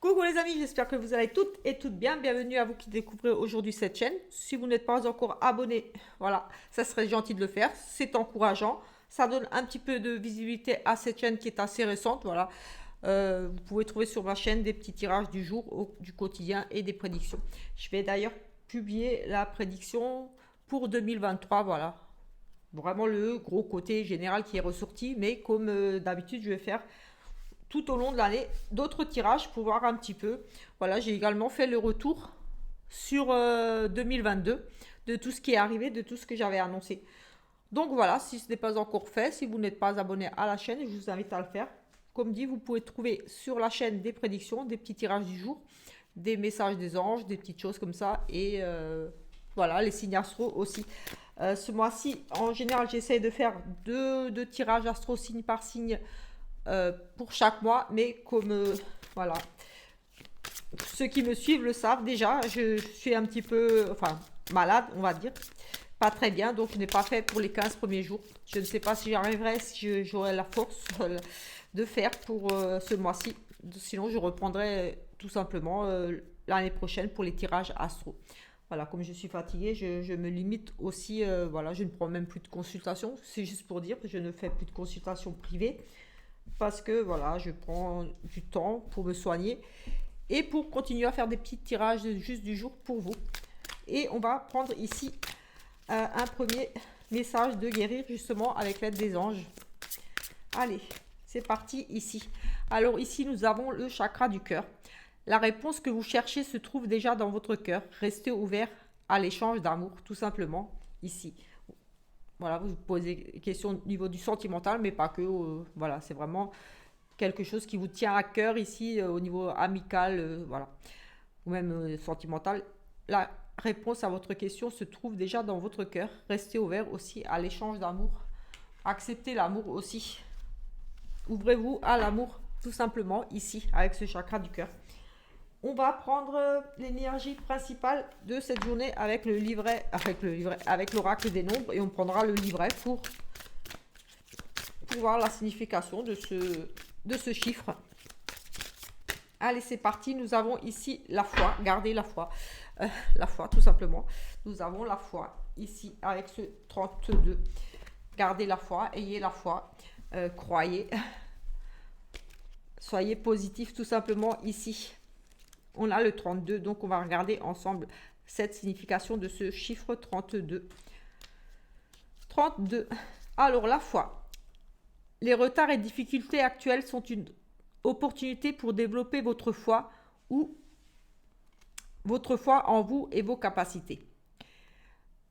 Coucou les amis, j'espère que vous allez toutes et toutes bien. Bienvenue à vous qui découvrez aujourd'hui cette chaîne. Si vous n'êtes pas encore abonné, voilà, ça serait gentil de le faire. C'est encourageant. Ça donne un petit peu de visibilité à cette chaîne qui est assez récente. Voilà. Vous pouvez trouver sur ma chaîne des petits tirages du jour, du quotidien et des prédictions. Je vais d'ailleurs publier la prédiction pour 2023. Voilà. Vraiment le gros côté général qui est ressorti. Mais comme d'habitude, je vais faire tout au long de l'année d'autres tirages pour voir un petit peu. Voilà, j'ai également fait le retour sur 2022 de tout ce qui est arrivé, de tout ce que j'avais annoncé. Donc voilà, si ce n'est pas encore fait, si vous n'êtes pas abonné à la chaîne, je vous invite à le faire. Comme dit, vous pouvez trouver sur la chaîne des prédictions, des petits tirages du jour, des messages des anges, des petites choses comme ça. Et voilà, les signes astro aussi. Ce mois-ci, en général, j'essaie de faire deux tirages astro signe par signe pour chaque mois, mais comme voilà, ceux qui me suivent le savent déjà, je suis un petit peu, enfin, malade, on va dire, pas très bien, donc je n'ai pas fait pour les 15 premiers jours. Je ne sais pas si j'arriverai, si j'aurai la force de faire pour ce mois-ci. Sinon, je reprendrai tout simplement l'année prochaine pour les tirages astro. Voilà, comme je suis fatiguée, je me limite aussi, voilà, je ne prends même plus de consultation. C'est juste pour dire que je ne fais plus de consultation privée parce que voilà, je prends du temps pour me soigner et pour continuer à faire des petits tirages juste du jour pour vous. Et on va prendre ici un premier message de guérir justement avec l'aide des anges. Allez, c'est parti ici. Alors ici, nous avons le chakra du cœur. La réponse que vous cherchez se trouve déjà dans votre cœur. Restez ouvert à l'échange d'amour, tout simplement, ici. Voilà, vous posez des questions au niveau du sentimental, mais pas que. Voilà, c'est vraiment quelque chose qui vous tient à cœur ici, au niveau amical, voilà, ou même sentimental. La réponse à votre question se trouve déjà dans votre cœur. Restez ouvert aussi à l'échange d'amour. Acceptez l'amour aussi. Ouvrez-vous à l'amour, tout simplement, ici, avec ce chakra du cœur. On va prendre l'énergie principale de cette journée avec avec l'oracle des nombres, et on prendra le livret pour voir la signification de ce chiffre. Allez, c'est parti. Nous avons ici la foi. Gardez la foi. La foi, tout simplement. Nous avons la foi ici avec ce 32. Gardez la foi. Ayez la foi. Croyez. Soyez positif, tout simplement, ici. On a le 32, donc on va regarder ensemble cette signification de ce chiffre 32. 32. Alors, la foi. Les retards et difficultés actuelles sont une opportunité pour développer votre foi ou votre foi en vous et vos capacités.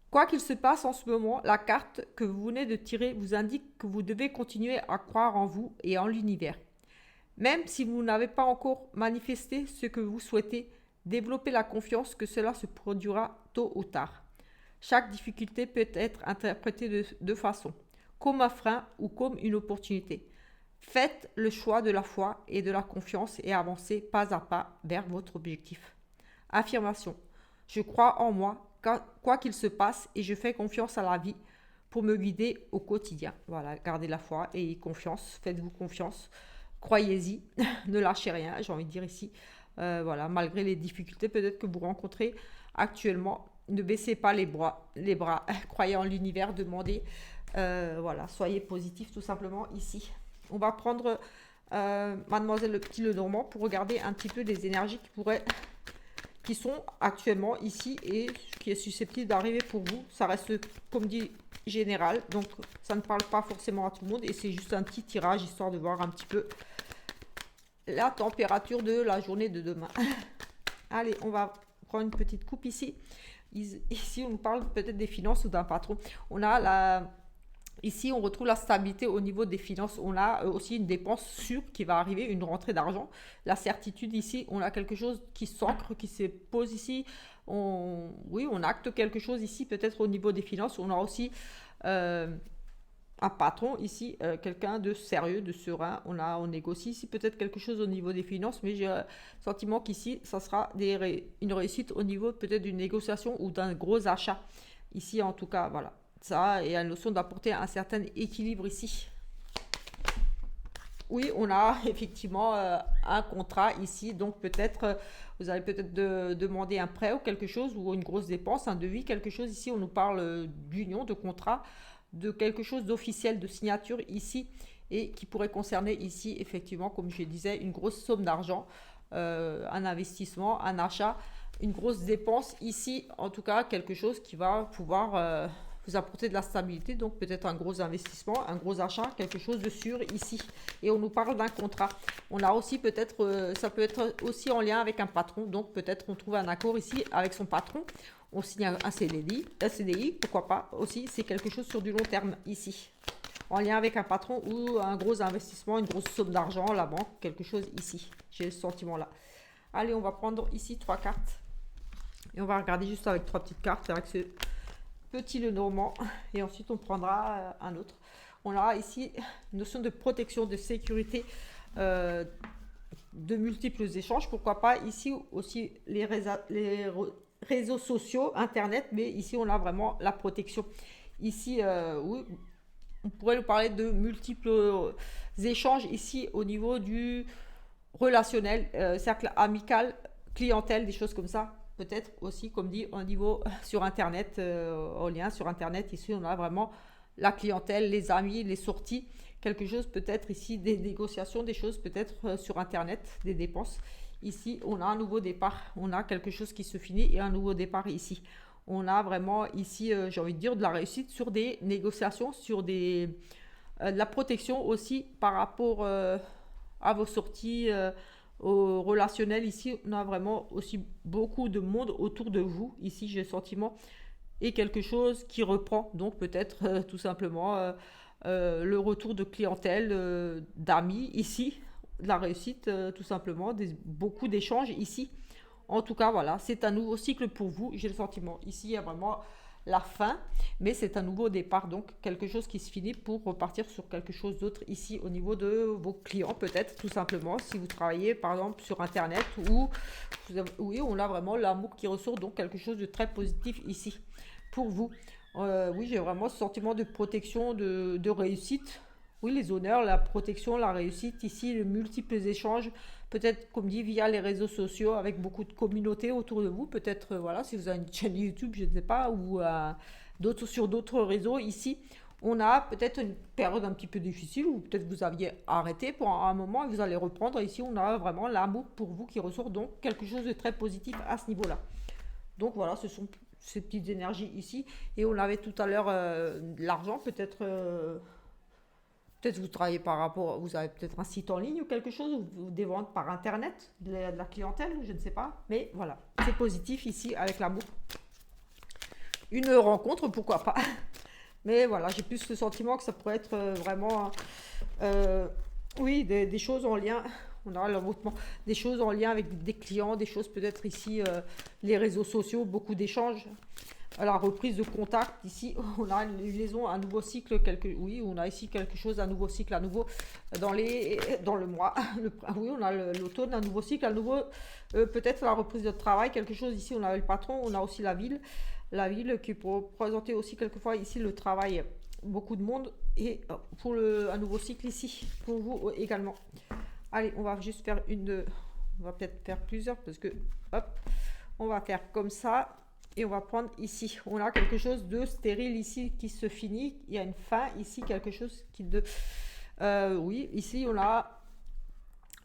Quoi qu'il se passe en ce moment, la carte que vous venez de tirer vous indique que vous devez continuer à croire en vous et en l'univers. Même si vous n'avez pas encore manifesté ce que vous souhaitez, développez la confiance que cela se produira tôt ou tard. Chaque difficulté peut être interprétée de deux façons, comme un frein ou comme une opportunité. Faites le choix de la foi et de la confiance et avancez pas à pas vers votre objectif. Affirmation. Je crois en moi, quoi qu'il se passe, et je fais confiance à la vie pour me guider au quotidien. Voilà, gardez la foi et confiance, faites-vous confiance. Croyez-y, ne lâchez rien, j'ai envie de dire ici. Voilà, malgré les difficultés peut-être que vous rencontrez actuellement, ne baissez pas les bras. Croyez en l'univers, demandez. Voilà, soyez positif tout simplement ici. On va prendre Mademoiselle le Petit Lenormand pour regarder un petit peu les énergies qui sont actuellement ici et ce qui est susceptible d'arriver pour vous. Ça reste, comme dit, général, donc ça ne parle pas forcément à tout le monde et c'est juste un petit tirage histoire de voir un petit peu la température de la journée de demain. Allez, on va prendre une petite coupe ici. Ici, on nous parle peut-être des finances ou d'un patron. Ici, on retrouve la stabilité au niveau des finances. On a aussi une dépense sûre qui va arriver, une rentrée d'argent. La certitude ici, on a quelque chose qui s'ancre, qui se pose ici. On acte quelque chose ici, peut-être au niveau des finances. On a aussi un patron ici, quelqu'un de sérieux, de serein. On négocie ici peut-être quelque chose au niveau des finances, mais j'ai le sentiment qu'ici, ça sera une réussite au niveau peut-être d'une négociation ou d'un gros achat. Ici, en tout cas, voilà. Ça et la notion d'apporter un certain équilibre ici. oui, on a effectivement un contrat ici, donc peut-être vous allez peut-être demander un prêt ou quelque chose ou une grosse dépense, un devis, quelque chose. Ici, on nous parle d'union, de contrat, de quelque chose d'officiel, de signature ici et qui pourrait concerner ici effectivement, comme je disais, une grosse somme d'argent, un investissement, un achat, une grosse dépense ici, en tout cas quelque chose qui va pouvoir vous apporter de la stabilité, donc peut-être un gros investissement, un gros achat, quelque chose de sûr ici. Et on nous parle d'un contrat. On a aussi peut-être, ça peut être aussi en lien avec un patron, donc peut-être on trouve un accord ici avec son patron. On signe un CDI, pourquoi pas aussi, c'est quelque chose sur du long terme ici. En lien avec un patron ou un gros investissement, une grosse somme d'argent, la banque, quelque chose ici. J'ai ce sentiment-là. Allez, on va prendre ici 3 cartes. Et on va regarder juste avec 3 petites cartes, avec ce petit Lenormand. Et ensuite, on prendra un autre. On a ici une notion de protection, de sécurité, de multiples échanges. Pourquoi pas ici aussi les réseaux sociaux, Internet. Mais ici, on a vraiment la protection. Ici, oui, on pourrait nous parler de multiples échanges ici au niveau du relationnel, cercle amical, clientèle, des choses comme ça. Peut-être aussi, comme dit, au niveau sur Internet, en lien sur Internet. Ici, on a vraiment la clientèle, les amis, les sorties. Quelque chose peut-être ici, des négociations, des choses peut-être sur Internet, des dépenses. Ici, on a un nouveau départ. On a quelque chose qui se finit et un nouveau départ ici. On a vraiment ici, j'ai envie de dire, de la réussite sur des négociations, sur de la protection aussi par rapport à vos sorties, au relationnel. Ici, on a vraiment aussi beaucoup de monde autour de vous. Ici, j'ai le sentiment et quelque chose qui reprend. Donc peut-être tout simplement le retour de clientèle, d'amis ici, de la réussite tout simplement, beaucoup d'échanges ici. En tout cas, voilà, c'est un nouveau cycle pour vous, j'ai le sentiment. Ici, il y a vraiment la fin, mais c'est un nouveau départ, donc quelque chose qui se finit pour repartir sur quelque chose d'autre ici au niveau de vos clients, peut-être tout simplement, si vous travaillez par exemple sur Internet ou oui, on a vraiment l'amour qui ressort, donc quelque chose de très positif ici pour vous. Oui, j'ai vraiment ce sentiment de protection, de réussite. Oui, les honneurs, la protection, la réussite, ici, les multiples échanges, peut-être, comme dit, via les réseaux sociaux, avec beaucoup de communautés autour de vous. Peut-être, voilà, si vous avez une chaîne YouTube, je ne sais pas, ou sur d'autres réseaux, ici, on a peut-être une période un petit peu difficile, ou peut-être vous aviez arrêté pour un moment et vous allez reprendre. Ici, on a vraiment l'amour pour vous qui ressort, donc quelque chose de très positif à ce niveau-là. Donc voilà, ce sont ces petites énergies ici. Et on avait tout à l'heure l'argent, peut-être... peut-être vous travaillez par rapport, vous avez peut-être un site en ligne ou quelque chose, ou des ventes par internet, de la clientèle, je ne sais pas. Mais voilà, c'est positif ici avec l'amour. Une rencontre, pourquoi pas. Mais voilà, j'ai plus le sentiment que ça pourrait être vraiment, oui, des choses en lien. On a l'envoûtement, des choses en lien avec des clients, des choses peut-être ici, les réseaux sociaux, beaucoup d'échanges. À la reprise de contact, ici, on a une liaison, un nouveau cycle, oui, on a ici quelque chose, un nouveau cycle, à nouveau dans le mois. Oui, on a l'automne, un nouveau cycle, un nouveau, peut-être la reprise de travail, quelque chose ici, on a le patron, on a aussi la ville qui peut présenter aussi quelquefois ici le travail, beaucoup de monde, et pour un nouveau cycle ici, pour vous également. Allez, on va juste faire on va peut-être faire plusieurs, parce que, hop, on va faire comme ça. Et on va prendre ici, on a quelque chose de stérile ici qui se finit, il y a une fin ici, quelque chose oui, ici on a,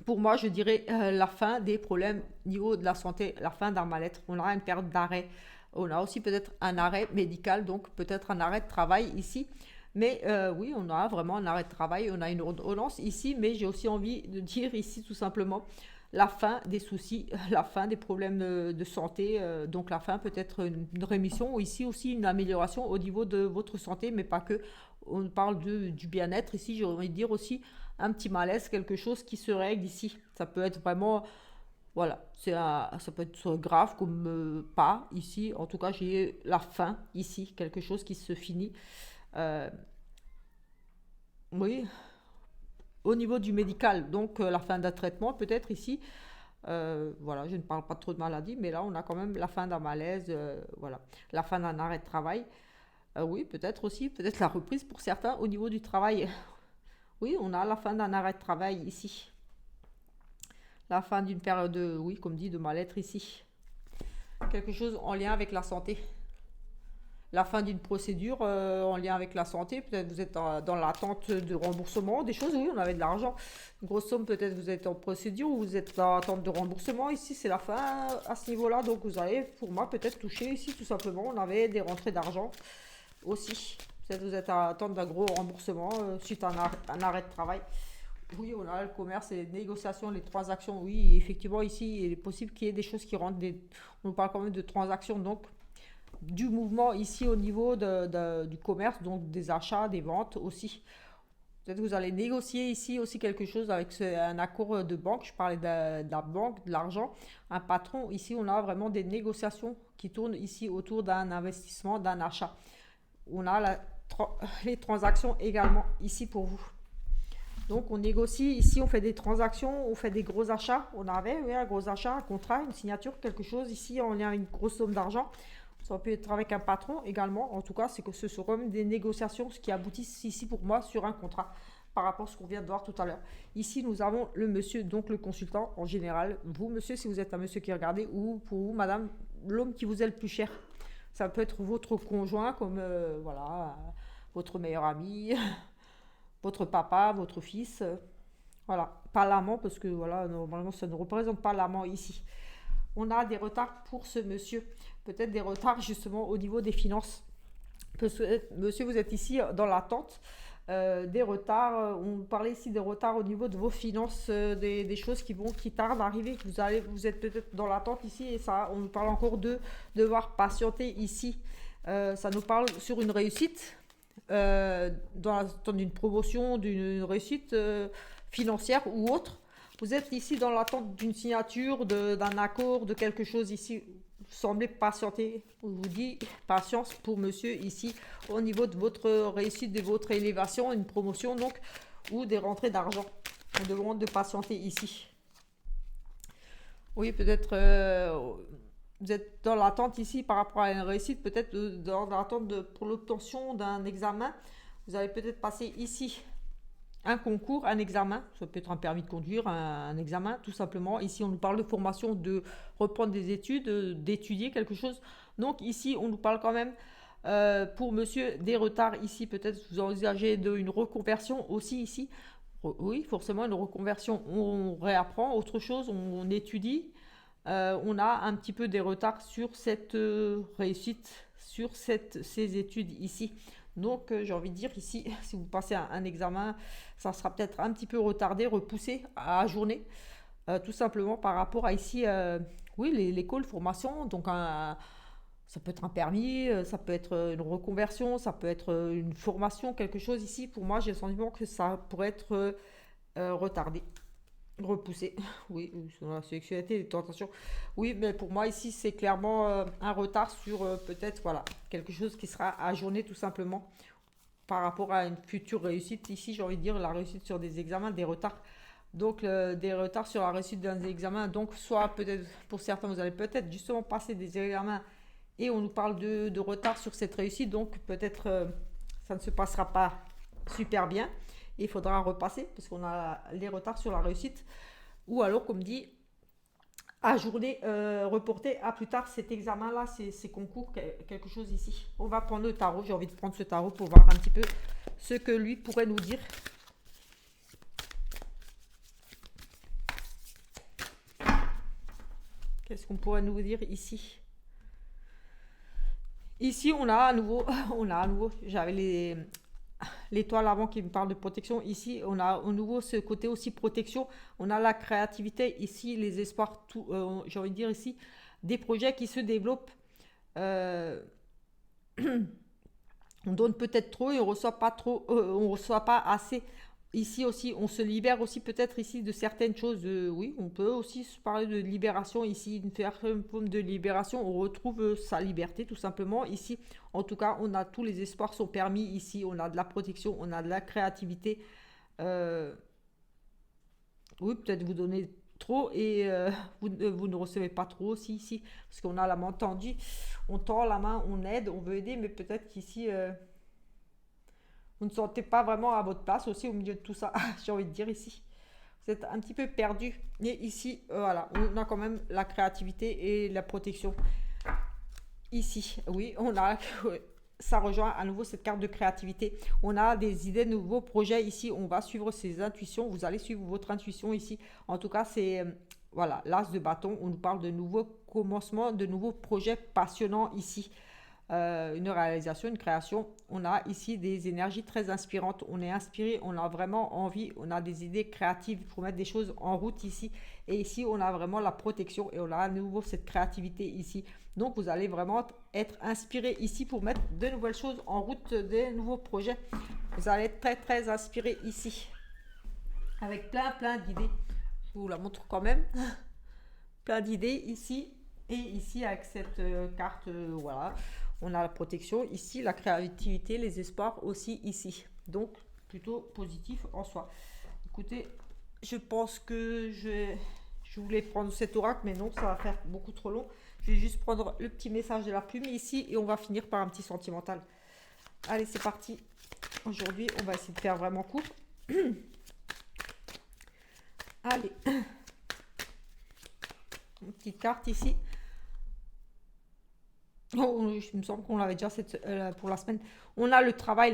pour moi je dirais la fin des problèmes au niveau de la santé, la fin d'un mal-être, on a une période d'arrêt, on a aussi peut-être un arrêt médical, donc peut-être un arrêt de travail ici, mais oui, on a vraiment un arrêt de travail, on a une ordonnance ici, mais j'ai aussi envie de dire ici tout simplement, la fin des soucis, la fin des problèmes de santé, donc la fin peut-être une rémission, ou ici aussi une amélioration au niveau de votre santé, mais pas que, on parle du bien-être, ici j'ai envie de dire aussi un petit malaise, quelque chose qui se règle ici, ça peut être vraiment, voilà, ça peut être grave comme pas ici, en tout cas j'ai la fin ici, quelque chose qui se finit, euh, oui, au niveau du médical, donc la fin d'un traitement peut-être ici. Voilà, je ne parle pas trop de maladie, mais là on a quand même la fin d'un malaise, voilà, la fin d'un arrêt de travail. Oui, peut-être aussi, peut-être la reprise pour certains au niveau du travail. Oui, on a la fin d'un arrêt de travail ici. La fin d'une période, oui, comme dit, de mal-être ici. Quelque chose en lien avec la santé. La fin d'une procédure en lien avec la santé. Peut-être vous êtes dans l'attente de remboursement, des choses, oui, on avait de l'argent. Une grosse somme, peut-être vous êtes en procédure ou vous êtes dans l'attente de remboursement. Ici, c'est la fin à ce niveau-là. Donc, vous allez, pour moi, peut-être toucher ici, tout simplement. On avait des rentrées d'argent aussi. Peut-être vous êtes à attendre d'un gros remboursement suite à un arrêt de travail. Oui, on a le commerce et les négociations, les transactions. Oui, effectivement, ici, il est possible qu'il y ait des choses qui rentrent. On parle quand même de transactions, donc du mouvement ici au niveau du commerce, donc des achats, des ventes aussi. Peut-être que vous allez négocier ici aussi quelque chose avec un accord de banque. Je parlais de la banque, de l'argent. Un patron, ici, on a vraiment des négociations qui tournent ici autour d'un investissement, d'un achat. On a les transactions également ici pour vous. Donc on négocie, ici on fait des transactions, on fait des gros achats. On avait oui, un gros achat, un contrat, une signature, quelque chose. Ici on a une grosse somme d'argent. Ça peut être avec un patron également. En tout cas, c'est que ce sont quand même des négociations ce qui aboutissent ici pour moi sur un contrat par rapport à ce qu'on vient de voir tout à l'heure. Ici, nous avons le monsieur, donc le consultant en général. Vous, monsieur, si vous êtes un monsieur qui regardez, ou pour vous, madame, l'homme qui vous est le plus cher. Ça peut être votre conjoint, comme voilà, votre meilleur ami, votre papa, votre fils. Voilà, pas l'amant, parce que voilà, normalement, ça ne représente pas l'amant ici. On a des retards pour ce monsieur. Peut-être des retards justement au niveau des finances. Monsieur, vous êtes ici dans l'attente des retards. On parlait ici des retards au niveau de vos finances, des choses qui tardent à arriver. Vous êtes peut-être dans l'attente ici et ça, on nous parle encore de devoir patienter ici. Ça nous parle sur une réussite, dans l'attente d'une promotion, d'une réussite financière ou autre. Vous êtes ici dans l'attente d'une signature, d'un accord, de quelque chose ici. Vous semblez patienter. On vous dit patience pour monsieur ici au niveau de votre réussite, de votre élévation, une promotion donc, ou des rentrées d'argent. On demande de patienter ici. Oui, peut-être vous êtes dans l'attente ici par rapport à une réussite, peut-être dans l'attente pour l'obtention d'un examen. Vous allez peut-être passer ici un concours, un examen, ça peut être un permis de conduire, un examen, tout simplement. Ici, on nous parle de formation, de reprendre des études, d'étudier quelque chose. Donc ici, on nous parle quand même, pour monsieur, des retards ici. Peut-être vous envisagez une reconversion aussi ici. Oui, forcément, une reconversion. On réapprend autre chose, on étudie. On a un petit peu des retards sur cette réussite, sur ces études ici. Donc, j'ai envie de dire ici, si vous passez un examen, ça sera peut-être un petit peu retardé, repoussé, ajourné, tout simplement par rapport à ici, oui, l'école, formation. Donc, ça peut être un permis, ça peut être une reconversion, ça peut être une formation, quelque chose ici. Pour moi, j'ai le sentiment que ça pourrait être retardé. Repoussé, oui, sur la sexualité, les tentations. Oui, mais pour moi ici, c'est clairement un retard sur peut-être, voilà, quelque chose qui sera ajourné tout simplement par rapport à une future réussite. Ici, j'ai envie de dire la réussite sur des examens, des retards. Donc, des retards sur la réussite d'un examen. Donc, soit peut-être, pour certains, vous allez peut-être justement passer des examens et on nous parle de retard sur cette réussite. Donc, peut-être ça ne se passera pas super bien. Il faudra repasser parce qu'on a les retards sur la réussite. Ou alors, comme dit, ajourner, reporter à plus tard cet examen-là, ces concours, quelque chose ici. On va prendre le tarot. J'ai envie de prendre ce tarot pour voir un petit peu ce que lui pourrait nous dire. Qu'est-ce qu'on pourrait nous dire ici? Ici, on a à nouveau, j'avais l'étoile avant qui me parle de protection. Ici, on a au nouveau ce côté aussi protection. On a la créativité ici, les espoirs, tout, j'ai envie de dire ici, des projets qui se développent. Euh, on donne peut-être trop et on reçoit pas trop, on reçoit pas assez. Ici aussi, on se libère aussi peut-être ici de certaines choses. Oui, on peut aussi se parler de libération ici, faire une forme de libération. On retrouve sa liberté tout simplement ici. En tout cas, on a tous les espoirs sont permis ici. On a de la protection, on a de la créativité. Euh, oui, peut-être vous donnez trop et vous ne recevez pas trop aussi ici, parce qu'on a la main tendue. On tend la main, on aide, on veut aider, mais peut-être qu'ici Vous ne sentez pas vraiment à votre place aussi au milieu de tout ça, j'ai envie de dire ici. Vous êtes un petit peu perdu. Et ici, voilà, on a quand même la créativité et la protection. Ici, oui, on a, ça rejoint à nouveau cette carte de créativité. On a des idées, de nouveaux projets ici. On va suivre ses intuitions. Vous allez suivre votre intuition ici. En tout cas, c'est, voilà, l'as de bâton. On nous parle de nouveaux commencements, de nouveaux projets passionnants ici. Une réalisation, une création. On a ici des énergies très inspirantes. On est inspiré, on a vraiment envie, on a des idées créatives pour mettre des choses en route ici. Et ici, on a vraiment la protection et on a à nouveau cette créativité ici. Donc, vous allez vraiment être inspiré ici pour mettre de nouvelles choses en route, des nouveaux projets. Vous allez être très, très inspiré ici. Avec plein, plein d'idées. Je vous la montre quand même. Plein d'idées ici. Et ici, avec cette carte, voilà, on a la protection. Ici, la créativité, les espoirs aussi ici. Donc, plutôt positif en soi. Écoutez, je pense que je voulais prendre cet oracle, mais non, ça va faire beaucoup trop long. Je vais juste prendre le petit message de la plume ici et on va finir par un petit sentimental. Allez, c'est parti. Aujourd'hui, on va essayer de faire vraiment court. Allez. Une petite carte ici. Oh, il me semble qu'on l'avait déjà pour la semaine. On a le travail,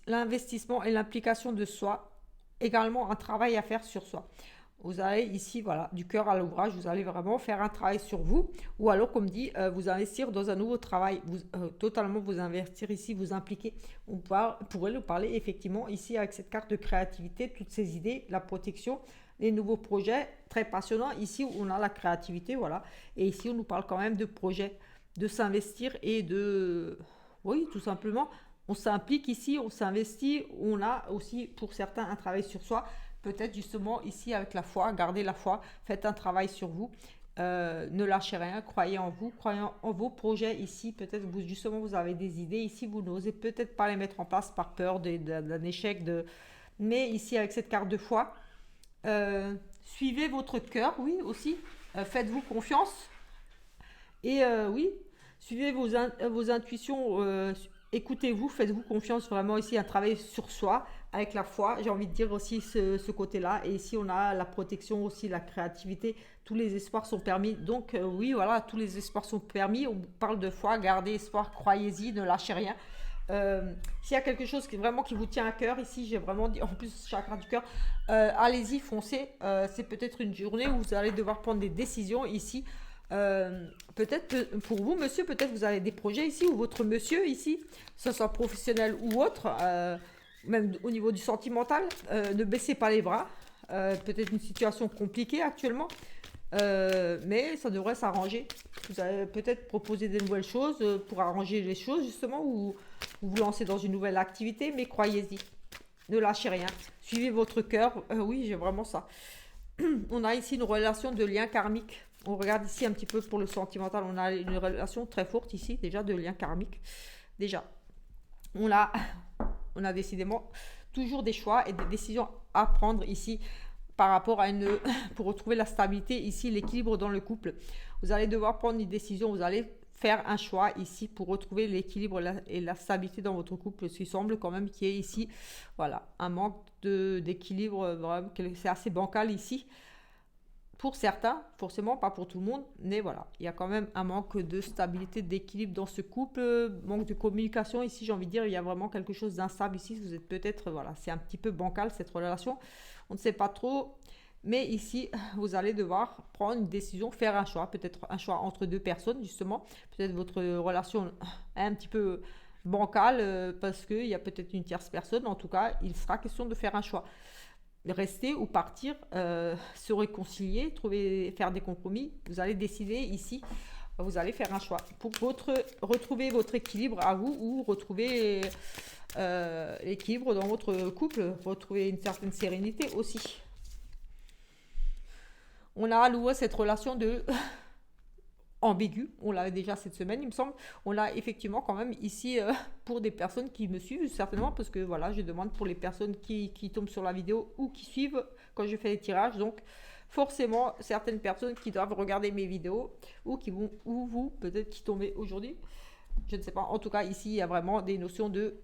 l'investissement et l'implication de soi. Également un travail à faire sur soi. Vous allez ici, voilà, du cœur à l'ouvrage, vous allez vraiment faire un travail sur vous. Ou alors, comme dit, vous investir dans un nouveau travail. Totalement vous investir ici, vous impliquer. Pourrait nous parler effectivement ici avec cette carte de créativité, toutes ces idées, la protection, les nouveaux projets, très passionnants. Ici, on a la créativité, voilà. Et ici, on nous parle quand même de projets, de s'investir et de... Oui, tout simplement, on s'implique ici, on s'investit. On a aussi, pour certains, un travail sur soi. Peut-être justement ici avec la foi, gardez la foi, faites un travail sur vous. Ne lâchez rien, croyez en vous, croyez en vos projets ici. Peut-être vous justement vous avez des idées ici, vous n'osez peut-être pas les mettre en place par peur d'un échec. Mais ici avec cette carte de foi, suivez votre cœur, oui aussi. Faites-vous confiance. Et oui, suivez vos intuitions, écoutez-vous, faites-vous confiance vraiment ici, un travail sur soi avec la foi. J'ai envie de dire aussi ce côté-là. Et ici, on a la protection aussi, la créativité. Tous les espoirs sont permis. Donc oui, voilà, tous les espoirs sont permis. On parle de foi, gardez espoir, croyez-y, ne lâchez rien. S'il y a quelque chose qui vous tient à cœur, ici j'ai vraiment dit, en plus chakra du cœur, allez-y, foncez. C'est peut-être une journée où vous allez devoir prendre des décisions ici. Peut-être pour vous, monsieur, peut-être vous avez des projets ici, ou votre monsieur ici, que ce soit professionnel ou autre, même au niveau du sentimental, ne baissez pas les bras. Peut-être une situation compliquée actuellement, mais ça devrait s'arranger. Vous allez peut-être proposer des nouvelles choses pour arranger les choses, justement, ou vous lancer dans une nouvelle activité, mais croyez-y, ne lâchez rien, suivez votre cœur. Oui, j'ai vraiment ça. On a ici une relation de lien karmique. On regarde ici un petit peu pour le sentimental. On a une relation très forte ici, déjà, de lien karmique. Déjà, on a décidément toujours des choix et des décisions à prendre ici par rapport à pour retrouver la stabilité ici, l'équilibre dans le couple. Vous allez devoir prendre une décision, vous allez faire un choix ici pour retrouver l'équilibre et la stabilité dans votre couple. Il semble quand même qu'il y ait ici, voilà, un manque d'équilibre, vraiment, c'est assez bancal ici. Pour certains, forcément pas pour tout le monde, mais voilà, il y a quand même un manque de stabilité, d'équilibre dans ce couple, manque de communication ici, j'ai envie de dire, il y a vraiment quelque chose d'instable ici, vous êtes peut-être, voilà, c'est un petit peu bancal cette relation, on ne sait pas trop, mais ici, vous allez devoir prendre une décision, faire un choix, peut-être un choix entre deux personnes, justement, peut-être votre relation est un petit peu bancale, parce qu'il y a peut-être une tierce personne, en tout cas, il sera question de faire un choix. Rester ou partir, se réconcilier, faire des compromis. Vous allez décider ici, vous allez faire un choix pour retrouver votre équilibre à vous ou retrouver l'équilibre dans votre couple, retrouver une certaine sérénité aussi. On a à nouveau cette relation de ambigu, on l'a déjà cette semaine il me semble, on l'a effectivement quand même ici pour des personnes qui me suivent certainement, parce que voilà, je demande pour les personnes qui tombent sur la vidéo ou qui suivent quand je fais les tirages, donc forcément certaines personnes qui doivent regarder mes vidéos ou vous peut-être qui tombez aujourd'hui, je ne sais pas, en tout cas ici il y a vraiment des notions de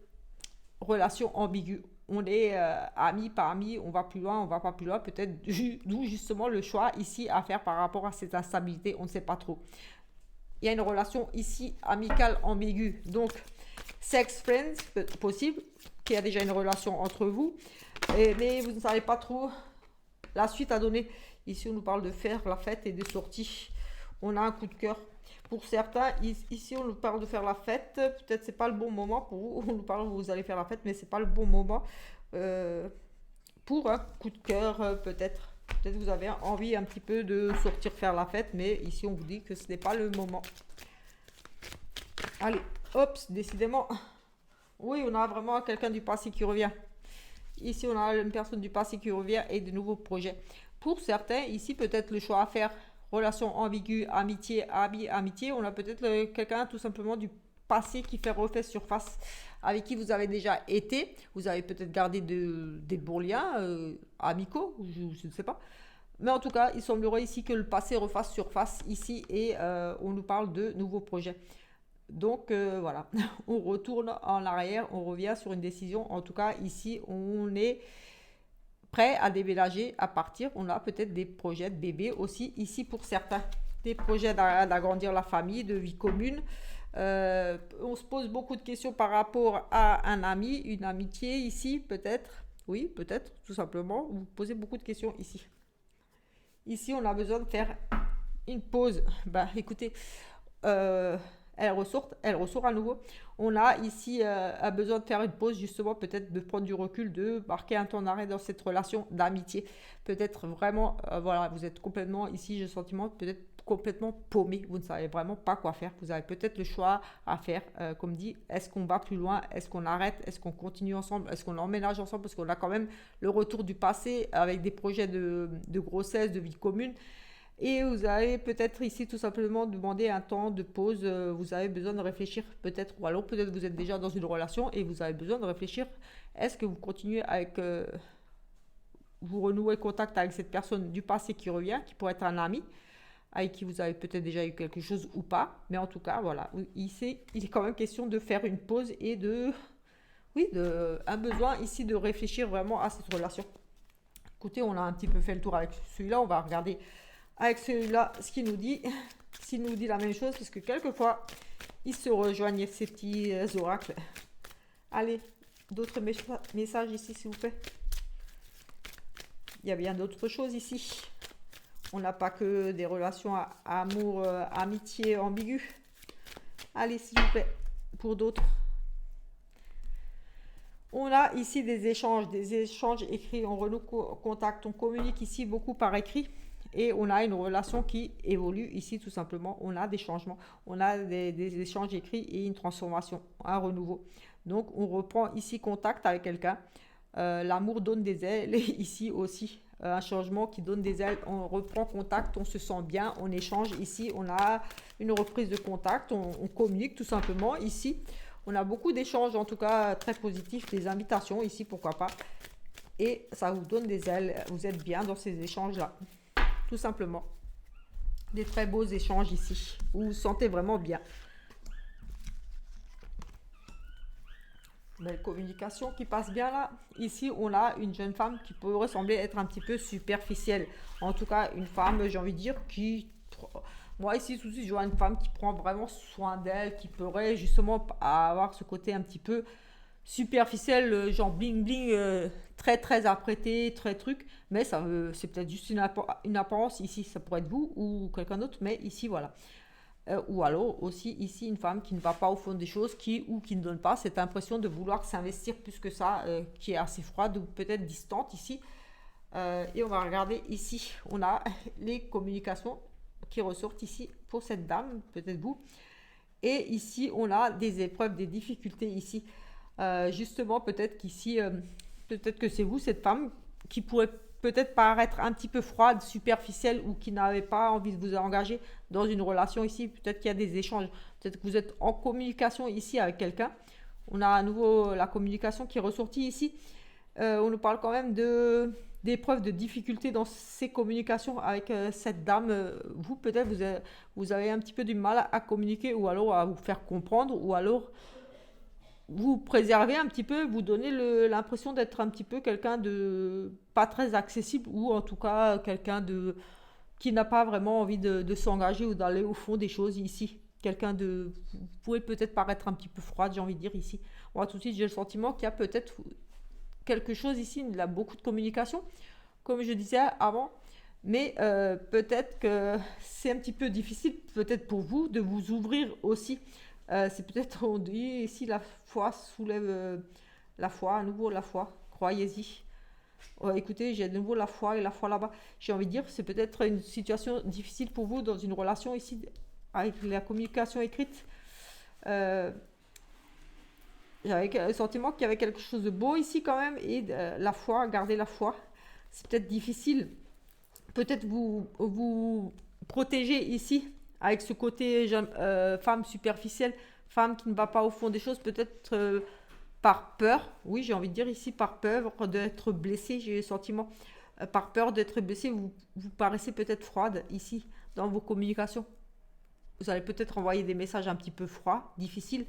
relation ambiguë. On est amis par amis, on va plus loin, on va pas plus loin, peut-être d'où justement le choix ici à faire par rapport à cette instabilité, on ne sait pas trop. Il y a une relation ici amicale ambiguë, donc sex friends possible, qu'il y a déjà une relation entre vous, mais vous ne savez pas trop la suite à donner. Ici on nous parle de faire la fête et des sorties, on a un coup de cœur. Pour certains, ici on nous parle de faire la fête, peut-être c'est pas le bon moment pour vous, on nous parle que vous allez faire la fête, mais c'est pas le bon moment pour un coup de cœur peut-être. Peut-être vous avez envie un petit peu de sortir faire la fête, mais ici on vous dit que ce n'est pas le moment. Allez, hop, décidément. Oui, on a vraiment quelqu'un du passé qui revient. Ici on a une personne du passé qui revient et de nouveaux projets. Pour certains, ici peut-être le choix à faire. Relation ambiguë, amitié, amitié. On a peut-être quelqu'un tout simplement du passé qui fait refait surface, avec qui vous avez déjà été. Vous avez peut-être gardé des bons liens amicaux, je ne sais pas. Mais en tout cas, il semblerait ici que le passé refasse surface ici et on nous parle de nouveaux projets. Donc voilà, on retourne en arrière, on revient sur une décision. En tout cas, ici, on est prêt à déménager, à partir. On a peut-être des projets de bébé aussi ici pour certains. Des projets d'agrandir la famille, de vie commune. On se pose beaucoup de questions par rapport à un ami, une amitié ici, peut-être. Oui, peut-être, tout simplement. Vous posez beaucoup de questions ici. Ici, on a besoin de faire une pause. Ben, écoutez, elle ressort à nouveau. On a ici a besoin de faire une pause, justement, peut-être de prendre du recul, de marquer un temps d'arrêt dans cette relation d'amitié. Peut-être vraiment, voilà, vous êtes complètement, ici, j'ai le sentiment, peut-être complètement paumé. Vous ne savez vraiment pas quoi faire. Vous avez peut-être le choix à faire. Comme dit, est-ce qu'on va plus loin? Est-ce qu'on arrête? Est-ce qu'on continue ensemble? Est-ce qu'on emménage ensemble? Parce qu'on a quand même le retour du passé avec des projets de grossesse, de vie commune. Et vous avez peut-être ici tout simplement demandé un temps de pause. Vous avez besoin de réfléchir peut-être, ou alors peut-être vous êtes déjà dans une relation et vous avez besoin de réfléchir. Est-ce que vous continuez avec, vous renouez contact avec cette personne du passé qui revient, qui pourrait être un ami, avec qui vous avez peut-être déjà eu quelque chose ou pas. Mais en tout cas, voilà, il est quand même question de faire une pause et oui, un besoin ici de réfléchir vraiment à cette relation. Écoutez, on a un petit peu fait le tour avec celui-là, on va regarder avec celui-là ce qu'il nous dit. S'il nous dit la même chose, parce que quelquefois, ils se rejoignent, ces petits oracles. Allez, d'autres messages ici, s'il vous plaît. Il y a bien d'autres choses ici. On n'a pas que des relations amour, amitié ambiguës. Allez, s'il vous plaît, pour d'autres. On a ici des échanges écrits. On renoue contact, on communique ici beaucoup par écrit. Et on a une relation qui évolue ici tout simplement. On a des changements, on a des échanges écrits et une transformation, un renouveau. Donc on reprend ici contact avec quelqu'un. L'amour donne des ailes ici aussi. Un changement qui donne des ailes. On reprend contact, on se sent bien, on échange ici. On a une reprise de contact, on communique tout simplement ici. On a beaucoup d'échanges en tout cas très positifs, des invitations ici pourquoi pas. Et ça vous donne des ailes, vous êtes bien dans ces échanges-là. Tout simplement. Des très beaux échanges ici. Vous vous sentez vraiment bien. Belle communication qui passe bien là. Ici, on a une jeune femme qui pourrait sembler être un petit peu superficielle. En tout cas, une femme, j'ai envie de dire, qui... Moi, ici, tout de suite, je vois une femme qui prend vraiment soin d'elle, qui pourrait justement avoir ce côté un petit peu superficielle, genre bling bling, très très apprêté, très truc, mais ça c'est peut-être juste une apparence. Ici ça pourrait être vous ou quelqu'un d'autre, mais ici voilà. Ou alors aussi ici une femme qui ne va pas au fond des choses, qui ne donne pas cette impression de vouloir s'investir plus que ça, qui est assez froide ou peut-être distante ici. Et on va regarder ici, on a les communications qui ressortent ici pour cette dame, peut-être vous. Et ici on a des épreuves, des difficultés ici. Justement, peut-être qu'ici, peut-être que c'est vous, cette femme, qui pourrait peut-être paraître un petit peu froide, superficielle, ou qui n'avait pas envie de vous engager dans une relation ici. Peut-être qu'il y a des échanges. Peut-être que vous êtes en communication ici avec quelqu'un. On a à nouveau la communication qui est ressortie ici. On nous parle quand même d'épreuves, de difficultés dans ces communications avec cette dame. Vous, peut-être, vous avez un petit peu du mal à communiquer, ou alors à vous faire comprendre, ou alors... vous préserver un petit peu, vous donner l'impression d'être un petit peu quelqu'un de pas très accessible ou en tout cas quelqu'un de qui n'a pas vraiment envie de s'engager ou d'aller au fond des choses ici. Quelqu'un de... Vous pouvez peut-être paraître un petit peu froide, j'ai envie de dire ici. Moi, tout de suite, j'ai le sentiment qu'il y a peut-être quelque chose ici, il y a beaucoup de communication, comme je disais avant. Mais peut-être que c'est un petit peu difficile, peut-être pour vous, de vous ouvrir aussi. C'est peut-être, on dit ici, la foi soulève la foi, à nouveau la foi, croyez-y. Ouais, écoutez, j'ai de nouveau la foi et la foi là-bas. J'ai envie de dire, c'est peut-être une situation difficile pour vous dans une relation ici, avec la communication écrite. Euh, J'avais le sentiment qu'il y avait quelque chose de beau ici quand même, et la foi, garder la foi. C'est peut-être difficile. Peut-être vous protéger ici, avec ce côté femme superficielle, femme qui ne va pas au fond des choses, peut-être par peur, oui, j'ai envie de dire ici, par peur d'être blessée, j'ai le sentiment, par peur d'être blessée, vous paraissez peut-être froide ici, dans vos communications. Vous allez peut-être envoyer des messages un petit peu froids, difficiles,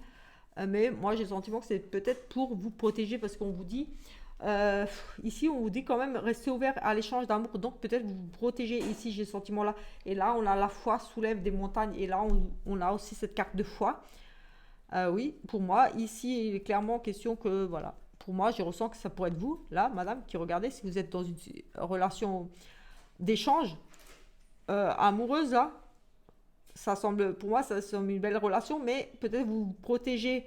mais moi j'ai le sentiment que c'est peut-être pour vous protéger, parce qu'on vous dit, euh, ici on vous dit quand même, restez ouvert à l'échange d'amour, donc peut-être vous protéger ici, j'ai ce sentiment-là. Et là, on a la foi soulève des montagnes, et là, on a aussi cette carte de foi. Oui, pour moi, ici, il est clairement question que, voilà, pour moi, je ressens que ça pourrait être vous, là, madame, qui regardez, si vous êtes dans une relation d'échange amoureuse, là, ça semble, pour moi, ça semble une belle relation, mais peut-être vous vous protégez,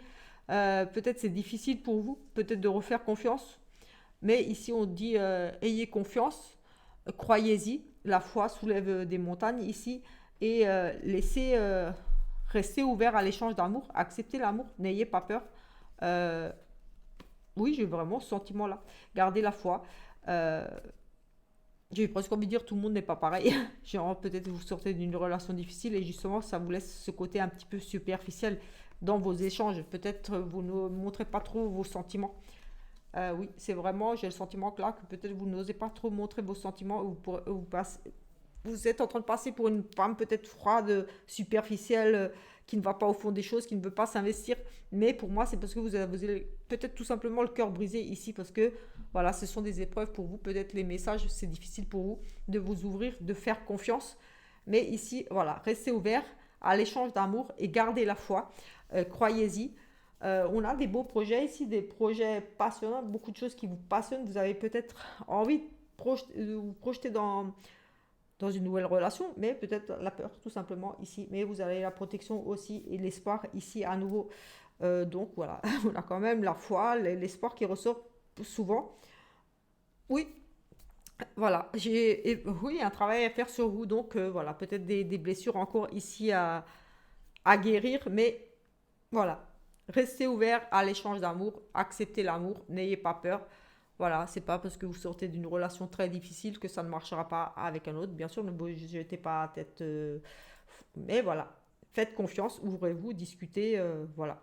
peut-être c'est difficile pour vous, peut-être de refaire confiance, mais ici, on dit, ayez confiance, croyez-y, la foi soulève des montagnes ici, et laissez... restez ouvert à l'échange d'amour, acceptez l'amour, n'ayez pas peur. Euh, oui, j'ai vraiment ce sentiment-là. Gardez la foi. Euh, j'ai presque envie de dire tout le monde n'est pas pareil. Genre peut-être vous sortez d'une relation difficile et justement ça vous laisse ce côté un petit peu superficiel dans vos échanges. Peut-être vous ne montrez pas trop vos sentiments. Oui, c'est vraiment, j'ai le sentiment que là, que peut-être vous n'osez pas trop montrer vos sentiments, vous êtes en train de passer pour une femme peut-être froide, superficielle, qui ne va pas au fond des choses, qui ne veut pas s'investir. Mais pour moi, c'est parce que vous avez peut-être tout simplement le cœur brisé ici, parce que voilà, ce sont des épreuves pour vous. Peut-être les messages, c'est difficile pour vous de vous ouvrir, de faire confiance. Mais ici, voilà, restez ouvert à l'échange d'amour et gardez la foi. Croyez-y. On a des beaux projets ici, des projets passionnants, beaucoup de choses qui vous passionnent. Vous avez peut-être envie de vous projeter dans une nouvelle relation, mais peut-être la peur tout simplement ici. Mais vous avez la protection aussi et l'espoir ici à nouveau. Donc voilà, on a quand même la foi, l'espoir qui ressort souvent. Oui, voilà, oui, un travail à faire sur vous. Donc voilà, peut-être des blessures encore ici à guérir, mais voilà, restez ouvert à l'échange d'amour, acceptez l'amour, n'ayez pas peur. Voilà, c'est pas parce que vous sortez d'une relation très difficile que ça ne marchera pas avec un autre. Bien sûr, ne vous jetez pas à tête. Mais voilà, faites confiance, ouvrez-vous, discutez. Voilà.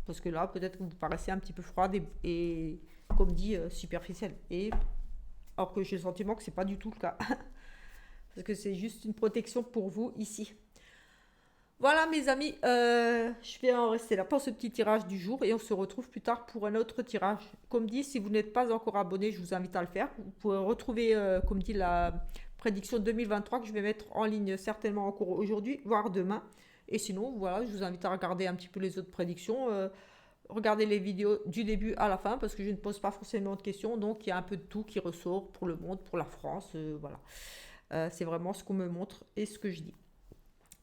Parce que là, peut-être que vous paraissez un petit peu froide et comme dit, superficielle. Alors que j'ai le sentiment que c'est pas du tout le cas. Parce que c'est juste une protection pour vous ici. Voilà mes amis, je vais en rester là pour ce petit tirage du jour et on se retrouve plus tard pour un autre tirage. Comme dit, si vous n'êtes pas encore abonné, je vous invite à le faire. Vous pouvez retrouver, comme dit, la prédiction 2023 que je vais mettre en ligne certainement encore aujourd'hui, voire demain. Et sinon, voilà, je vous invite à regarder un petit peu les autres prédictions. Regardez les vidéos du début à la fin parce que je ne pose pas forcément de questions. Donc il y a un peu de tout qui ressort pour le monde, pour la France. Voilà. C'est vraiment ce qu'on me montre et ce que je dis.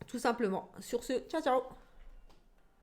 Tout simplement. Sur ce, ciao ciao.